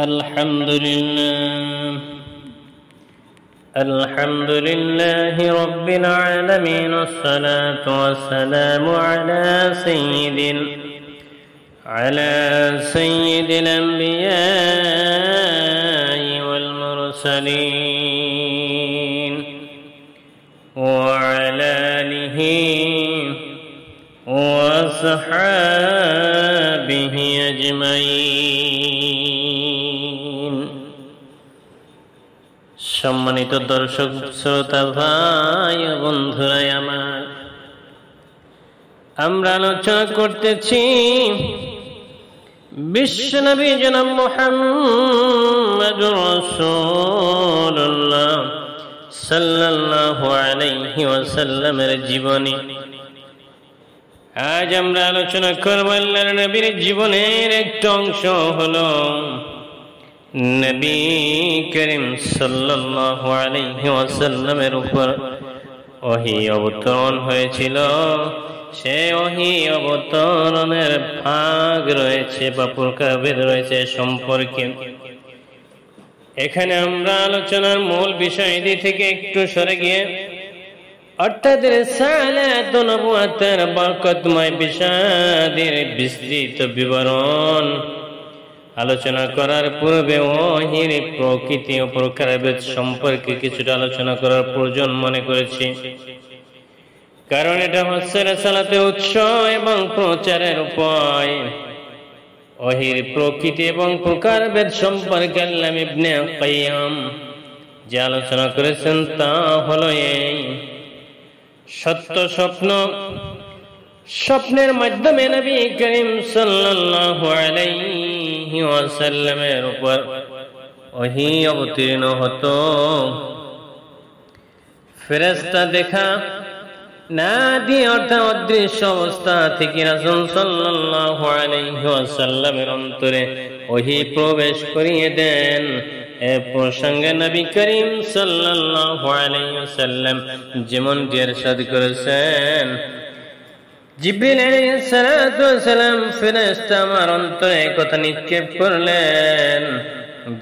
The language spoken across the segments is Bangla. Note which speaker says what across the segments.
Speaker 1: الحمد لله رب العالمين، والصلاة والسلام على سيد الأنبياء والمرسلين وعلى آله وصحابه أجمعين। সম্মানিত দর্শক শ্রোতা ভাই ও বন্ধুরা আমার, আমরা আলোচনা করতেছি বিশ্বনবী জনাব মুহাম্মদুর রাসূলুল্লাহ সাল্লাল্লাহু আলাইহি ওয়াসাল্লামের জীবনী। আজ আমরা আলোচনা করব আল্লাহর নবীর জীবনের একটা অংশ হলো নবী করিম সাল্লাল্লাহু আলাইহি ওয়াসাল্লামের উপর ওহী অবতরণ হয়েছিল। সে ওহী অবতরণের ভাগ রয়েছে বা প্রকারভেদ রয়েছে সম্পর্কে। এখানে আমরা আলোচনার মূল বিষয়টি থেকে একটু সরে গিয়ে অর্থাৎ রিসালাত ও নবুয়তের বরকতময় বিষয়াদির বিস্তৃত বিবরণ আলোচনা করার পূর্বে ওহীর প্রকৃতি ও প্রকারভেদ সম্পর্কে কিছুটা আলোচনা করার প্রয়োজন মনে করেছি। কারণ এটা হচ্ছে রিসালাতের উৎস এবং প্রচারের উপায়। ওহীর প্রকৃতি এবং প্রকারভেদ সম্পর্কে আল্লামা ইবনে কাইয়্যিম যে আলোচনা করেছেন তা হলো এই: সত্য স্বপ্নের মাধ্যমে নবী করিম সাল্লাল্লাহু আলাইহি ওয়াসাল্লামের উপর ওহী অবতীর্ণ হতো। ফেরেশতা দেখা না দিয়ে অর্থাৎ অদৃশ্য অবস্থা থেকে রাসূল সাল্লাল্লাহু আলাইহি ওয়াসাল্লামের অন্তরে ওহী প্রবেশ করিয়ে দেন। এ প্রসঙ্গে নবী করিম সাল্লাল্লাহু আলাইহি ওয়াসাল্লাম যেমনটি ইরশাদ করেছেন, জিবরিল আলাইহিস সালাতু ওয়াস সালাম ফেরেশতা আমার অন্তরে কথা নিক্ষেপ করলেন,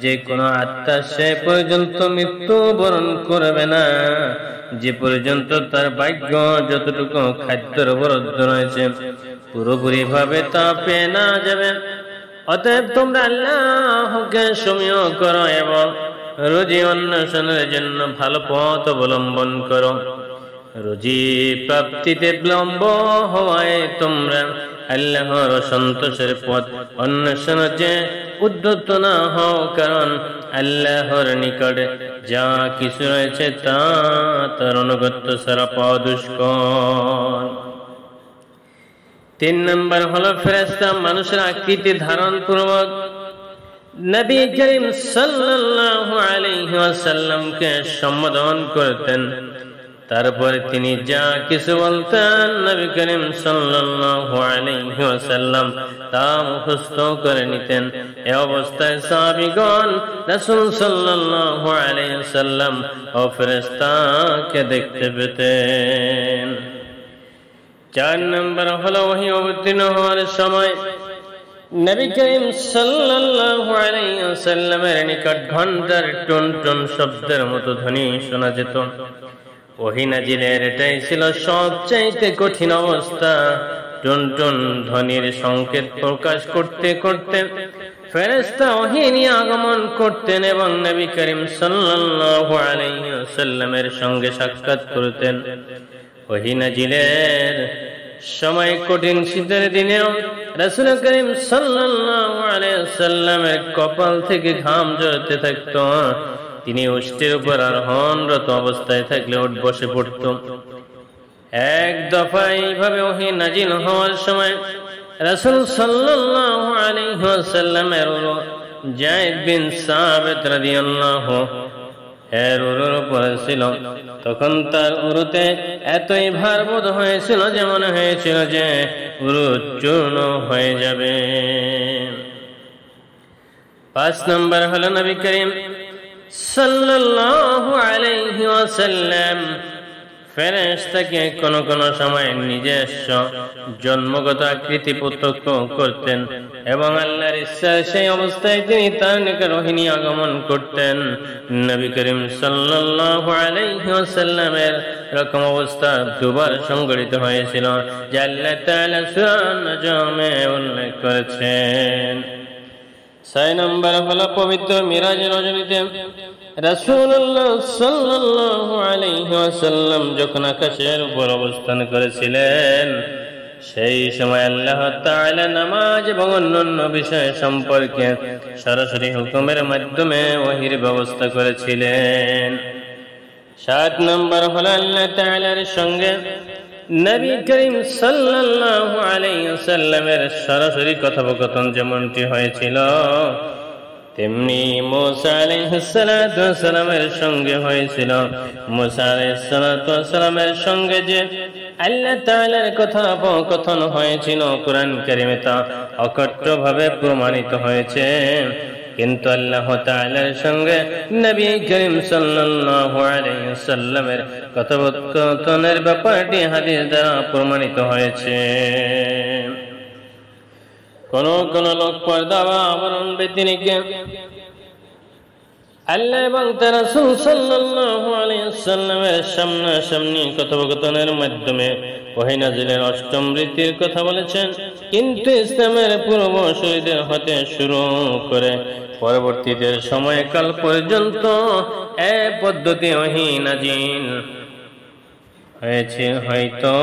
Speaker 1: যে কোনো আত্মা সে পর্যন্ত মৃত্যুবরণ করবে না যে পর্যন্ত তার ভাগ্য যতটুকু খাদ্যের অবরুদ্ধ রয়েছে পুরোপুরি ভাবে তা পেয়ে না যাবে। অতএব তোমরা আল্লাহকে সমীহ করো এবং রুজি অন্বেষণের জন্য ভালো পথ অবলম্বন করো। রুজি প্রাপ্তিতে বিলম্ব হওয়ায় তোমরা আল্লাহর সন্তোষের পথ অন্বেষণে যে উদ্যত না হও, কারণ আল্লাহর নিকটে যা কিছু রয়েছে তা তার অনুগত্য ছাড়া পাওয়া দুষ্কর। 3 নম্বর হলো ফেরেশতা মানুষের আকৃতি ধারণ পূর্বক নবী করিম সাল্লাল্লাহু আলাইহি ওয়াসাল্লামকে সম্বোধন করতেন। তারপরে তিনি যা কিছু বলতেন নবী করিম সাল্লাল্লাহু আলাইহি ওয়াসাল্লাম তা মুখস্থ করে নিতেন। এই অবস্থায় সাহাবীগণ রাসূল সাল্লাল্লাহু আলাইহি ওয়াসাল্লাম ও ফেরেশতাকে দেখতে পেতেন। 4 নম্বর হলো ওহী অবতীর্ণ হওয়ার সময় নবী করিম সাল্লাল্লাহু আলাইহি ওয়াসাল্লামের নিকট ঘণ্টার টুনটুন শব্দের মতো ধ্বনি শোনা যেত। ওহী নাজিলের এটাই ছিল সবচাইতে কঠিন অবস্থা। টুনটুন ধ্বনির সংকেত প্রকাশ করতে করতে ফেরেশতা ওহী নিয়ে আগমন করতেন এবং নবী করিম সাল্লাল্লাহু আলাইহি ওয়াসাল্লামের সঙ্গে সাক্ষাৎ করতেন। ওহী নাজিলের সময় কঠিন শীতের দিনেও রাসূল করিম সাল্লাল্লাহু আলাইহি ওয়াসাল্লামের কপাল থেকে ঘাম ঝরতে থাকত। তিনি উষ্টের উপর আরোহণরত অবস্থায় থাকলে উঠ বসে পড়ত। এক দফায় এইভাবে ওহী নাজিল হওয়ার সময় রাসূল সাল্লাল্লাহু আলাইহি ওয়াসাল্লামের যায়েদ বিন সাবিত রাদিয়াল্লাহু এর উরুর উপর ছিল। তখন তার উরুতে এতই ভার বোধ হয়েছিল যে মনে হয়েছিল যে উরু চূর্ণ হয়ে যাবে। 5 নম্বর হলো নবী করিম সাল্লাল্লাহু আলাইহি ওয়াসাল্লাম ফেরেশতাকে কোন কোন সময় নিজস্ব জন্মগত আকৃতি প্রত্যক্ষ করতেন এবং আল্লাহর ইচ্ছায় সেই অবস্থায় তিনি তার নিকট ওহী আগমন করতেন। নবী করিম সাল্লাল্লাহু আলাইহি ওয়াসাল্লামের এরকম অবস্থা দুবার সংঘটিত হয়েছিল, যা আল্লাহ তাআলা সূরা আন-নাজমে উল্লেখ করেছেন। 6 নম্বর হলো পবিত্র মিরাজ রজনীতে রাসূলুল্লাহ সাল্লাল্লাহু আলাইহি ওয়াসাল্লাম যখন আকাশের উপর অবস্থান করেছিলেন, সেই সময় আল্লাহ তাআলা নামাজ এবং অন্যান্য বিষয় সম্পর্কে সরাসরি হুকুমের মাধ্যমে ওহীর ব্যবস্থা করেছিলেন। 7 নম্বর হলো আল্লাহ তাআলার সঙ্গে নবী করিম সাল্লাল্লাহু আলাইহি ওয়াসাল্লামের সরাসরি কথোপকথন যেমনটি হয়েছিল, তেমনি মুসা আলাইহিস সালাতু ওয়াস সালামের সঙ্গে হয়েছিল। মুসা আলাইহিস সালাতু ওয়াস সালামের সঙ্গে যে আল্লাহ তাআলার কথোপকথন হয়েছিল, কুরআন কারীমে তা অকট্টভাবে প্রমাণিত হয়েছে। কিন্তু আল্লাহ তাআলার সঙ্গে নবী করিম সাল্লাল্লাহু আলাইহি ওয়াসাল্লামের কথোপকথনের ব্যাপারটি হাদিস দ্বারা প্রমাণিত হয়েছে। কোন কোন লোক পর্দা বা আবরণ ব্যতিরেকে আল্লাহ এবং তার রাসূল সাল্লাল্লাহু আলাইহি ওয়াসাল্লামের সামনাসামনি কথোপকথনের মাধ্যমে ওহী নাযিলের অষ্টম রীতির কথা বলেছেন। কিন্তু ইসলামের পূর্বসূরীদের হতে শুরু করে পরবর্তীদের সময়কাল পর্যন্ত এ পদ্ধতি ওহী নাযিল হয়েছে। হয়তো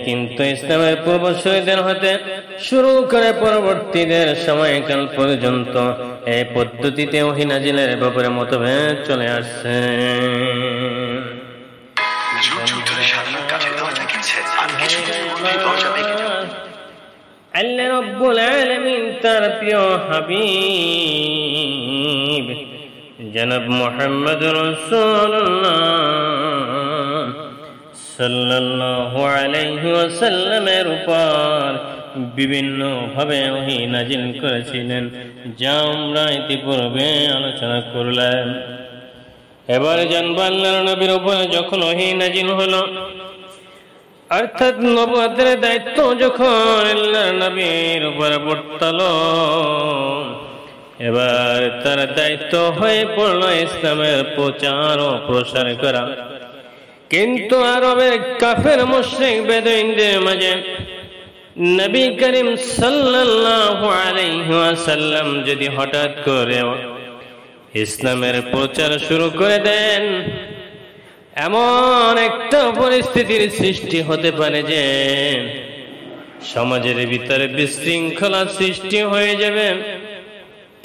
Speaker 1: কিন্তু ইসলামের পূর্বসূরীদের হতে শুরু করে পরবর্তীদের সময়কাল পর্যন্ত এই পদ্ধতিতে ওহী নাযিলের ব্যাপারে মতভেদ চলে আসছে। আল্লাহ রাব্বুল আলামিন তার প্রিয় হাবিব জনাব মুহাম্মদুর রাসূলুল্লাহ সাল্লাল্লাহু আলাইহি ওয়াসাল্লামের উপর বিভিন্ন ভাবে ওহী নাযিল করেছিলেন, যা আমরা ইতিপূর্বে আলোচনা করলাম। এবার জানব আল্লাহর নবীর উপর যখন ওহী নাযিল হলো, অর্থাৎ নবুয়তের দায়িত্ব যখন আল্লাহর নবীর উপর বর্তালো, এবার তার দায়িত্ব হয়ে পড়ল ইসলামের প্রচার ও প্রসার করা। কিন্তু আরবের কাফের মুশরিক বেদুইনদের মাঝে নবী করিম সাল্লাল্লাহু আলাইহি ওয়াসাল্লাম যদি হঠাৎ করে ইসলামের প্রচার শুরু করে দেন, এমন একটা পরিস্থিতির সৃষ্টি হতে পারে যে সমাজের ভিতরে বিশৃঙ্খলা সৃষ্টি হয়ে যাবে।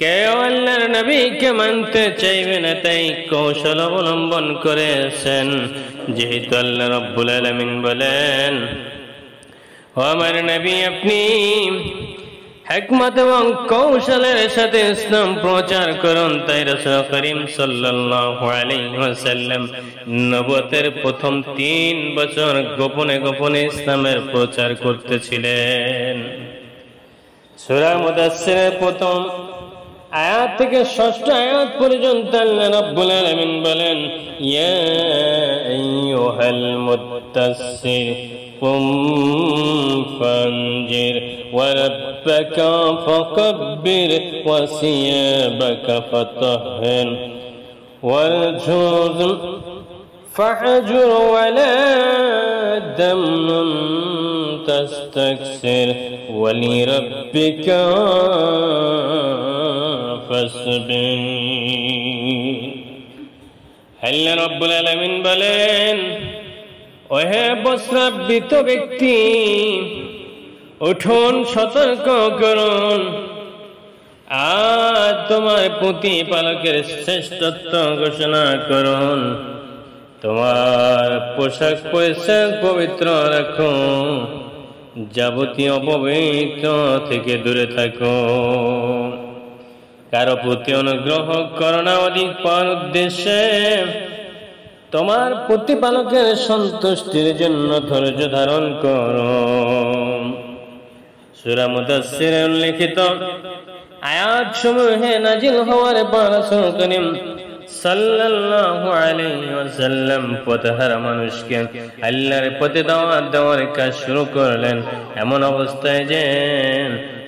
Speaker 1: কেউ আল্লাহর নবীকে মানতে চাইবে না, তাই কৌশল অবলম্বন করেছেন। যেহেতু আল্লাহ রাব্বুল আলামিন বলেন, ও আমার নবী, আপনি হিকমত এবং কৌশলের সাথে ইসলাম প্রচার করুন। তাই রাসূল করিম সাল্লাল্লাহু আলাইহি ওয়াসাল্লাম নবুয়তের প্রথম 3 বছর গোপনে গোপনে ইসলামের প্রচার করতেছিলেন। সূরা মুদাসসিরের প্রথম আয়াত থেকে 6ষ্ঠ আয়াত পর্যন্ত আল্লাহ রাব্বুল আলামিন বলেন, ইয়া আইয়ুহাল মুত্তাসসির কুম ফানজির ওয়া রাব্বাকা ফাকাব্বির ওয়া সিয়াবাকা ফাতাহহির ওয়ারজুজ ফাহজুর ওয়া লা তামনুন তাস্তাকসির ওয়া লিরাব্বিকা আল্লাহ রাব্বুল আলামিন বলেন, ওহে বস্ত্রাবৃত ব্যক্তি, উঠুন, সতর্ক করুন, আর তোমার প্রতিপালকের শ্রেষ্ঠত্ব ঘোষণা করুন। তোমার পোশাক পরিচ্ছদ পবিত্র রাখো, যাবতীয় অপবিত্র থেকে দূরে থাকো। কারো প্রতি অনুগ্রহ করোনা অধিক পাওয়ার উদ্দেশ্যে তোমার প্রতিপালকের সন্তুষ্টির জন্য ধৈর্য ধারণ করো। সূরা মুদাসসিরে উল্লেখিত আয়াত সমূহে নাজিল হওয়ার পর রাসূল করিম সাল্লাল্লাহু আলাইহি ওয়াসাল্লাম পথহারা মানুষকে আল্লাহর পথে দাওয়াত দেওয়ার কাজ শুরু করলেন, এমন অবস্থায় যে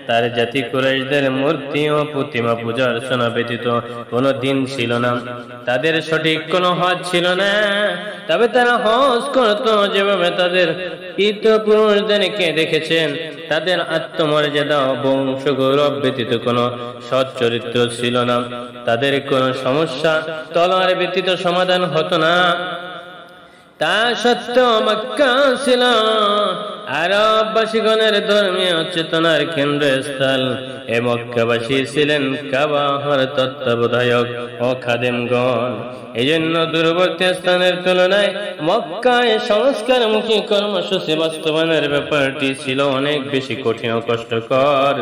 Speaker 1: তার জাতি কুরাইশদের মূর্তি ও প্রতিমা পূজা অর্চনা ব্যতীত কোনো দিন ছিল না, তাদের সঠিক কোনো হজ ছিল না। তবে তারা হজ করত যেভাবে তাদের পিতৃপুরুষদেরকে দেখেছেন। তাদের আত্মমর্যাদা ও বংশ গৌরব ব্যতীত কোনো সৎ চরিত্র ছিল না। তাদের কোনো সমস্যা তলোয়ার ব্যতীত সমাধান হতো না। তা সত্ত্বেও মক্কা ছিল আরববাসীগণের ধর্মীয় চেতনার কেন্দ্রস্থল। এ মক্কাবাসী ছিলেন কাবার তত্ত্বাবধায়ক ও খাদেমগণ। এই জন্য দূরবর্তী স্থানের তুলনায় মক্কায় সংস্কারমুখী কর্মসূচি বাস্তবায়নের ব্যাপারটি ছিল অনেক বেশি কঠিন ও কষ্টকর।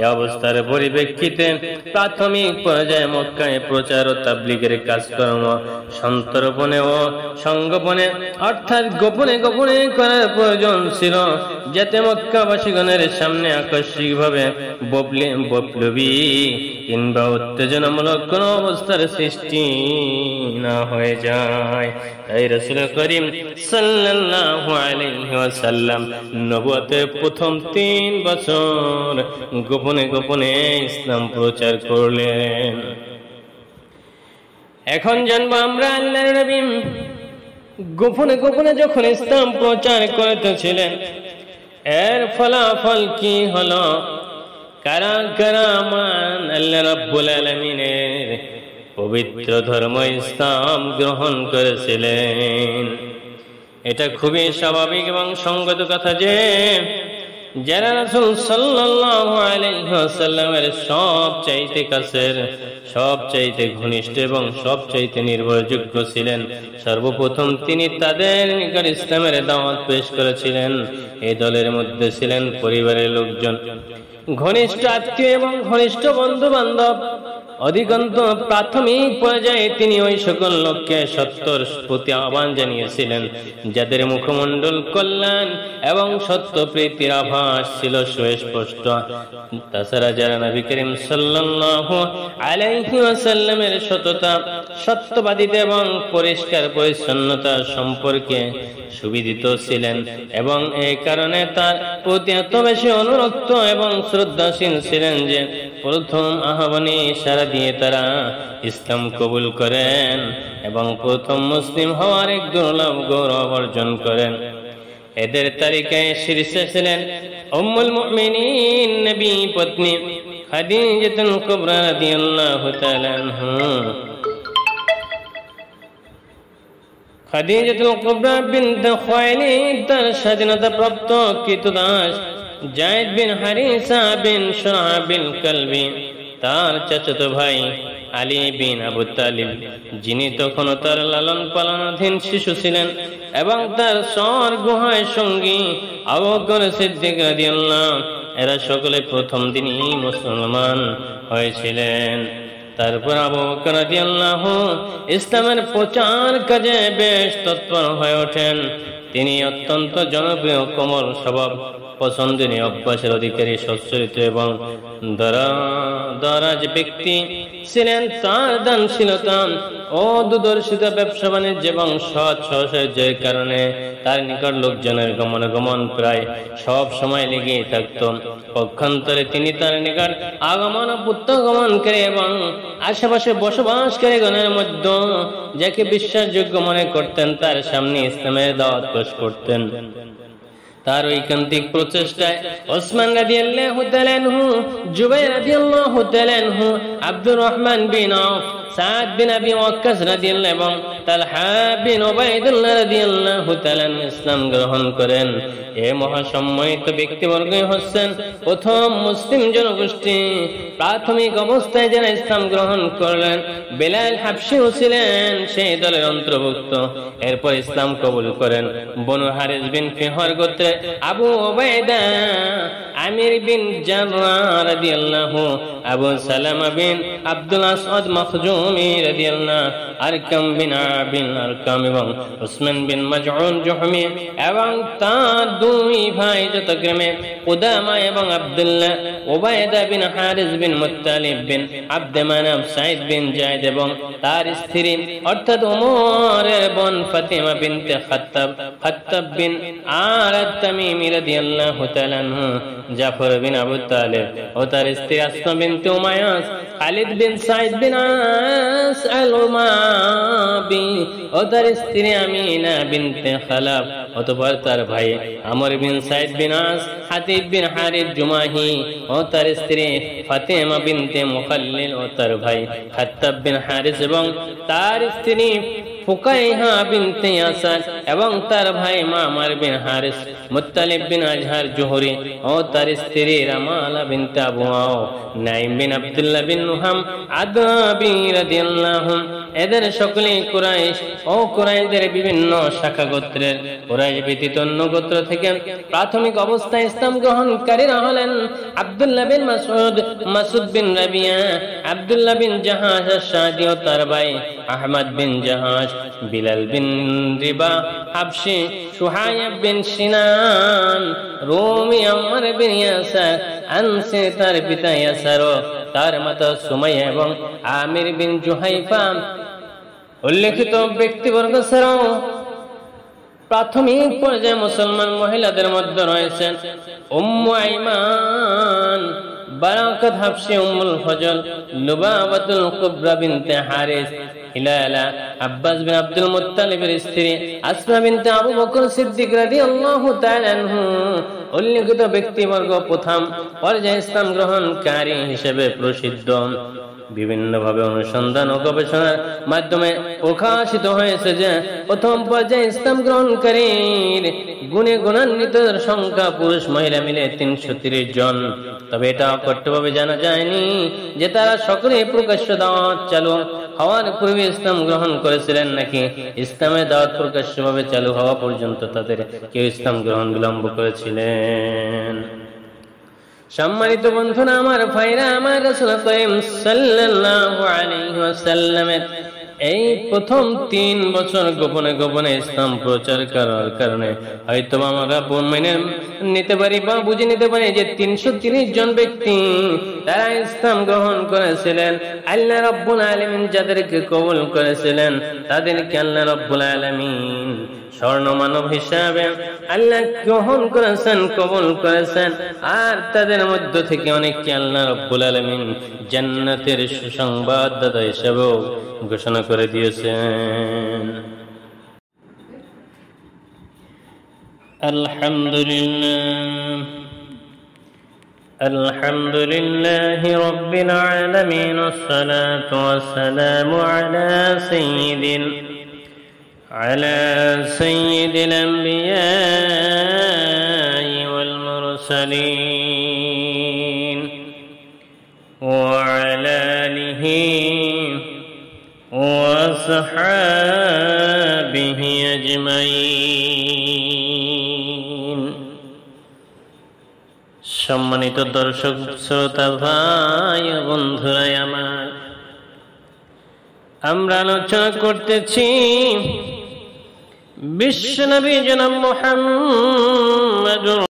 Speaker 1: এ অবস্থার পরিপ্রেক্ষিতে প্রাথমিক পর্যায়ে মক্কায় প্রচার ও তাবলীগের কাজকর্ম সন্তর্পণে ও সংগোপনে অর্থাৎ গোপনে গোপনে করার প্রয়োজন ছিল, যাতে মক্কাবাসীগণের সামনে আকস্মিকভাবে বৈপ্লবী কিংবা উত্তেজনামূলক কোন অবস্থার সৃষ্টি না হয়ে যায়। তাই রাসূল করিম সাল্লাল্লাহু আলাইহি ওয়াসাল্লাম নবুয়তের প্রথম 3 বছর গোপনে গোপনে ইসলাম প্রচার করলেন। এখন জানবো আমরা আল্লাহর নবী গোপনে গোপনে যখন ইসলাম প্রচার করতেছিলেন এর ফলাফল কি হলো, কারা কারা মান আল্লাহ রাব্বুল আলামিনের পবিত্র ধর্ম ইসলাম গ্রহণ করেছিলেন। এটা খুবই স্বাভাবিক এবং সঙ্গত কথা যে যারা রাসূল সাল্লাল্লাহু আলাইহি ওয়াসাল্লামের সবচাইতে কাছের, সবচাইতে ঘনিষ্ঠ এবং সবচাইতে নির্ভরযোগ্য ছিলেন, সর্বপ্রথম তিনি তাদের নিকট ইসলামের দাওয়াত পেশ করেছিলেন। এই দলের মধ্যে ছিলেন পরিবারের লোকজন, ঘনিষ্ঠ আত্মীয় এবং ঘনিষ্ঠ বন্ধু বান্ধব। অধিকান্ত প্রাথমিক পর্যায়ে তিনি ওই সকল লোককে সত্যর প্রতি আহ্বান জানিয়েছিলেন যাদের মুখমণ্ডল কল্যাণ এবং সত্য প্রীতির আভাস ছিল সুস্পষ্ট। তাছাড়া যারা নবী করিম সাল্লাল্লাহু আলাইহি ওয়াসাল্লামের সততা, সত্যবাদিতা এবং পরিষ্কার পরিচ্ছন্নতা সম্পর্কে সুবিদিত ছিলেন এবং এই কারণে তার প্রতি এত বেশি অনুরক্ত এবং শ্রদ্ধাশীল ছিলেন যে প্রথম আহ্বানে সাড়া দিয়ে তারা ইসলাম কবুল করেন এবং প্রথম মুসলিম হওয়ার এক দুর্লভ গৌরব অর্জন করেন। এদের তালিকায় শীর্ষে ছিলেন উম্মুল মুমিনিন নবী পত্নী খাদিজাতুল কুবরা রাদিয়াল্লাহু তাআলা আনহা। খাদিজাতুল কুবরা বিনত খুয়াইলিদ তার স্বাধীনতাপ্রাপ্ত কৃতদাস যায়েদ বিন হারিসা বিন শুরা বিন কালবি তার চাচাতো ভাই আলী বিন আবু তালিব, যিনি তখনও তার লালন পালনাধীন শিশু ছিলেন, এবং তার সর গুহায় সঙ্গী আবু বকর সিদ্দিক রাদিয়াল্লাহু, এরা সকলে প্রথম দিনই মুসলমান হয়েছিলেন। তারপর আবু বকর রাদিয়াল্লাহু ইসলামের প্রচার কাজে বেশ তৎপর হয়ে ওঠেন। তিনি অত্যন্ত জনপ্রিয়, কোমল স্বভাব, পছন্দনীয় অভ্যাসের অধিকারী, সচ্চরিত্র এবং দরাজ ব্যক্তি ছিলেন। তার দানশীলতা ও দূরদর্শিতা, ব্যবসা বাণিজ্য এবং সৎ সাহসের কারণে তার নিকট লোকজনের গমনাগমন প্রায় সব সময় লেগেই থাকত। পক্ষান্তরে তিনি তার নিকট আগমন ও প্রত্যাগমনকারী এবং আশেপাশে বসবাসকারী গণের মধ্যে যাকে বিশ্বাসযোগ্য মনে করতেন তার সামনে ইসলামের দাওয়াত পেশ করতেন। তার ঐকান্তিক প্রচেষ্টায় ওসমান রাদিয়াল্লাহু তাআলা আনহু, জুবাইর রাদিয়াল্লাহু তাআলা আনহু, আব্দুর রহমান বিন আওফ, সাদ বিন আবি ওয়াক্কাস রাদিয়াল্লাহু এবং তালহা বিন উবাইদুল্লাহ রাদিয়াল্লাহু তাআলা ইসলাম গ্রহণ করেন। এই মহাসম্মানিত ব্যক্তিবর্গই হচ্ছেন প্রথম মুসলিম জনগোষ্ঠী। প্রাথমিক অবস্থায় যারা ইসলাম গ্রহণ করলেন, বেলাল হাবশিও ছিলেন সেই দলের অন্তর্ভুক্ত। এরপর ইসলাম কবুল করেন বনু হারিস বিন ফিহর গোত্রে আবু উবাইদা, আমির বিন জাররাহ রাদিয়াল্লাহু, আবু সালামা বিন আব্দুল আসাদ মখজুম মাখজুমি রাদিয়াল্লাহু আরকাম বিন আবিল আরকাম এবং উসমান বিন মাজউন জুহমি এবং তার দুই ভাই যথাক্রমে কুদামা এবং আব্দুল্লাহ, উবাইদা বিন হারিস বিন মুত্তালিব বিন আব্দ মানাফ, সাইদ বিন যায়েদ এবং তার স্ত্রী অর্থাৎ ওমরের বোন ফাতিমা বিনতে খাত্তাব বিন আত-তামিমি রাদিয়াল্লাহু তাআলা আনহু, জাফর বিন আবু তালিব ও তার স্ত্রী আসমা বিনতে উমায়াস, খালিদ বিন সাইদ বিন আস আল-উমাবি ও তার স্ত্রী আমিনা বিনতে খালাব, অতঃপর তার ভাই আমর বিন সাইদ বিন আস, হাতিব বিন হারিস জুমাহি ও তার স্ত্রী ফাতিমা বিনতে মুখাল্লিল ও তার ভাই খাত্তাব বিন হারিস এবং তার স্ত্রী ফুকাইহা বিনতে ইয়াসার এবং তার ভাই মামার বিন হারিস, মুত্তালিব বিন আজহার জোহরি ও তার স্ত্রী রামালা বিনতে আবু আও, নাইম বিন আব্দুল্লাহ বিন নুহাম আদাবি রাদিয়াল্লাহু, এদের সকলেই কুরাইশ ও কুরাইশদের বিভিন্ন শাখা গোত্রের। কুরাইশ ব্যতীত অন্য গোত্র থেকে প্রাথমিক অবস্থায় ইসলাম গ্রহণকারীরা হলেন আব্দুল্লাহ বিন মাসউদ, মাসউদ বিন রাবিয়া, আব্দুল্লাহ বিন জাহাশ আশ-শাদি ও তার ভাই আহমদ বিন জাহাশ, বিলাল বিন রিবা হাবশি, সুহাইব বিন সিনান রুমি, আমর বিন ইয়াসার আনসি তার পিতা ইয়াসার ও তার মাতা সুমাইয়া এবং আমির বিন জুহাইফা। উল্লেখিত ব্যক্তিবর্গ ছাড়াও প্রাথমিক পর্যায়ে মুসলমান মহিলাদের মধ্যে রয়েছেন উম্মু আইমান, বারাকাত হাবশি, উম্মুল ফজল, লুবাবাতুল কুবরা বিনতে হারিস, হিলালা, আব্বাস বিন আব্দুল মুত্তালিবের স্ত্রী আসমা বিনতে আবু বকর সিদ্দিক রাদিয়াল্লাহু তাআলা আনহু। উল্লেখিত ব্যক্তিবর্গ প্রথম পর্যায়ে ইসলাম গ্রহণকারী হিসেবে প্রসিদ্ধ। বিভিন্নভাবে অনুসন্ধান ও গবেষণার মাধ্যমে প্রকাশিত হয়েছে যে প্রথম পর্যায়ে ইসলাম গ্রহণকারীর গুণে গুণান্বিত সংখ্যা পুরুষ মহিলা মিলে 330 জন। তবে এটা অকট্টভাবে জানা যায়নি যে তারা সকলে প্রকাশ্য দাওয়াত চালু হওয়ার পূর্বে ইসলাম গ্রহণ করেছিলেন নাকি ইসলামের দাওয়াত প্রকাশ্যভাবে চালু হওয়া পর্যন্ত তাদের কেউ ইসলাম গ্রহণ বিলম্ব করেছিলেন। সম্মানিত বন্ধুরা আমার, ভাইরা আমার, রাসূল করিম সাল্লাল্লাহু আলাইহি ওয়াসাল্লামের এই প্রথম 3 বছর গোপনে গোপনে ইসলাম প্রচার করার কারণে হয়তো আমরা মেনে নিতে পারি বা বুঝে নিতে পারি যে 330 জন ব্যক্তি তারা ইসলাম গ্রহণ করেছিলেন। আল্লাহ রাব্বুল আলামিন যাদেরকে কবুল করেছিলেন তাদেরকে আল্লাহ রাব্বুল আলামিন স্বর্ণ মানব হিসাবে আল্লাহ গ্রহণ করেছেন, কবুল করেছেন। আর তাদের মধ্য থেকে অনেককে আল্লাহ রাব্বুল আলামিন জান্নাতের সুসংবাদদাতা হিসেবেও ঘোষণা করে দিয়েছেন। আলহামদুলিল্লাহ, আলহামদুলিল্লাহি রাব্বিল আলামিন, ওয়াসসালাতু ওয়াসসালামু على سيد الأنبياء والمرسلين وعلى آله وصحابه أجمعين। সম্মানিত দর্শক শ্রোতা ভাই ও বন্ধুরা আমার, আমরা আলোচনা করতেছি বিশ্বনবী জনাব মুহাম্মদ